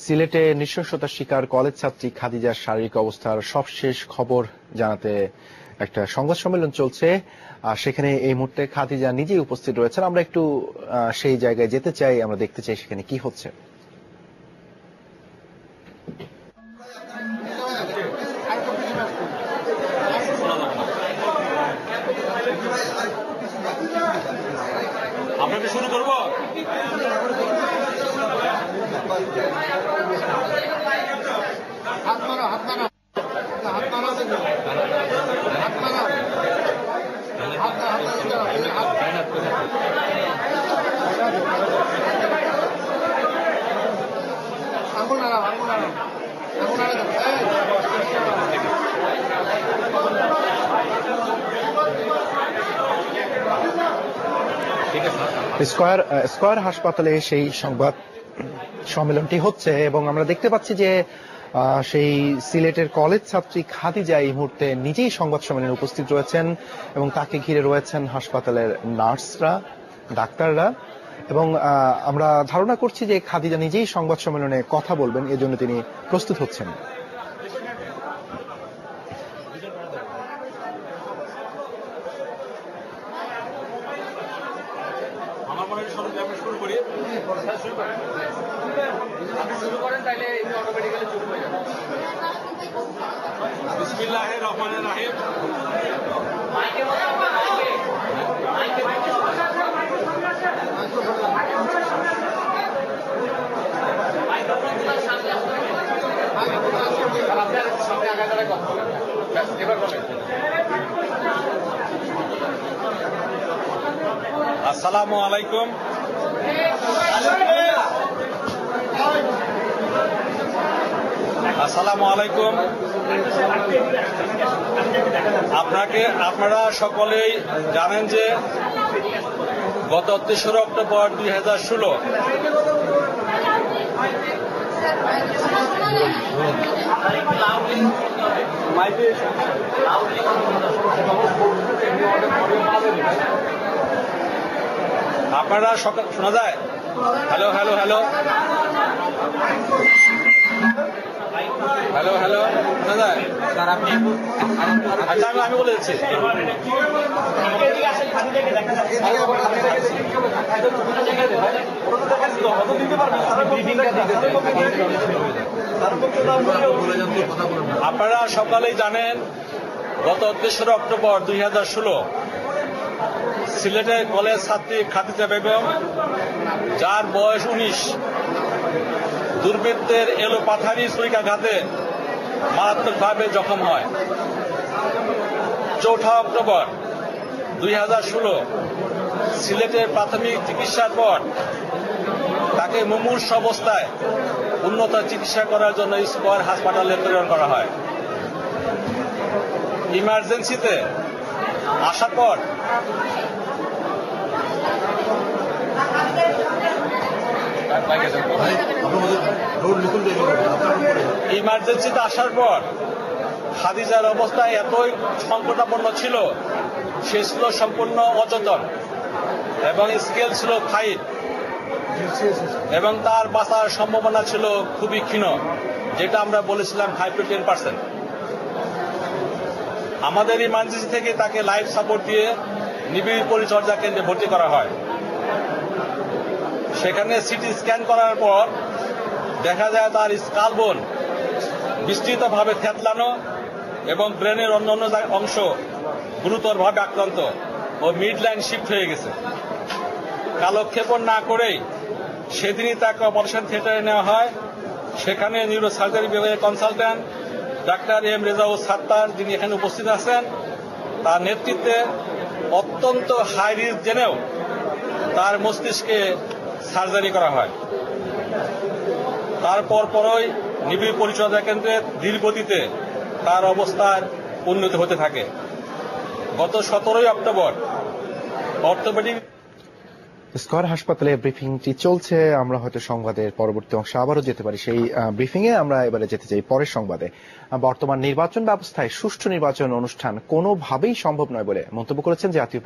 সিলেটে নৃশংসতার শিকার কলেজ ছাত্রী খাদিজার শারীরিক অবস্থার সবশেষ খবর জানাতে একটা সংবাদ সম্মেলন চলছে। আর সেখানে এই মুহূর্তে খাদিজা নিজেই উপস্থিত রয়েছেন। আমরা একটু সেই জায়গায় যেতে চাই, আমরা দেখতে চাই সেখানে কি হচ্ছে। আমরা কি শুরু করব? হাত মারো, হাত মারো, হাত মারো, হাত মারো, আঙুল নাড়াও, আঙুল নাড়াও, আঙুল নাড়াও। স্কয়ার হাসপাতালে সেই সংবাদ সম্মেলনটি হচ্ছে এবং আমরা দেখতে পাচ্ছি যে সেই সিলেটের কলেজ ছাত্রী খাদিজা এই মুহূর্তে নিজেই সংবাদ সম্মেলনে উপস্থিত রয়েছেন এবং তাকে ঘিরে রয়েছেন হাসপাতালের নার্সরা, ডাক্তাররা। এবং আমরা ধারণা করছি যে খাদিজা নিজেই সংবাদ সম্মেলনে কথা বলবেন, এজন্য তিনি প্রস্তুত হচ্ছেন। শুরু করেন তাইলে অটোমেটিক্যালি শুরু হয়ে যাবে। বিসমিল্লাহির রহমানির রহিম। আসসালামু আলাইকুম। আসসালামু আলাইকুম। আপনারা সকলেই জানেন যে গত ৩রা অক্টোবর ২০১৬ আপনারা শোনা যায়? Hello hello hello hello hello শোনা যায়? আচ্ছা, আমি বলে দিচ্ছি। আপনারা সকালেই জানেন গত ৩রা অক্টোবর ২০১৬ সিলেটের কলেজ ছাত্রী খাদিজা বেগম, যার বয়স ১৯, দুর্বৃত্তের এলোপাথারি ছুরিকাঘাতে মারাত্মকভাবে জখম হয়। ৪ঠা অক্টোবর ২০১৬ সিলেটের প্রাথমিক চিকিৎসার পর তাকে মুমূর্ষু অবস্থায় উন্নত চিকিৎসা করার জন্য স্কয়ার হাসপাতালে প্রেরণ করা হয়। ইমার্জেন্সিতে আসার পর খাদিজার অবস্থা এতই সংকটাপন্ন ছিল, সে ছিল সম্পূর্ণ অচেতন এবং স্কেল ছিল 5 এবং তার বাঁচার সম্ভাবনা ছিল খুবই ক্ষীণ, যেটা আমরা বলেছিলাম 5 to 10%। আমাদের ইমার্জেন্সি থেকে তাকে লাইফ সাপোর্ট দিয়ে নিবিড় পরিচর্যা কেন্দ্রে ভর্তি করা হয়। সেখানে সিটি স্ক্যান করার পর দেখা যায় তার স্কাল বোন বিস্তৃতভাবে থেতলানো এবং ব্রেনের অন্যান্য অংশ গুরুতরভাবে আক্রান্ত ও মিড লাইন শিফট হয়ে গেছে। কালক্ষেপণ না করেই সেদিনই তাকে অপারেশন থিয়েটারে নেওয়া হয়। সেখানে নিউরো সার্জারি বিভাগের consultant doctor M Rezaul Sattar, যিনি এখানে উপস্থিত আছেন, তার নেতৃত্বে অত্যন্ত হাই রিস্ক জেনেও তার মস্তিষ্কে সার্জারি করা হয়। তারপর পরই নিবিড় পরিচর্যা কেন্দ্রে ধীরগতিতে তার অবস্থার উন্নতি হতে থাকে। গত 17ই অক্টোবর অর্থোপেডিক স্কয়ার হাসপাতালে ব্রিফিংটি চলছে। আমরা হয়তো সংবাদের পরবর্তী অংশে আবারও যেতে পারি। সেই ব্রিফিং এ আমরা এবারে যেতে চাই পরের সংবাদে। বর্তমান নির্বাচন ব্যবস্থায় সুষ্ঠু নির্বাচন অনুষ্ঠান কোনোভাবেই সম্ভব নয় বলে মন্তব্য করেছেন জাতীয়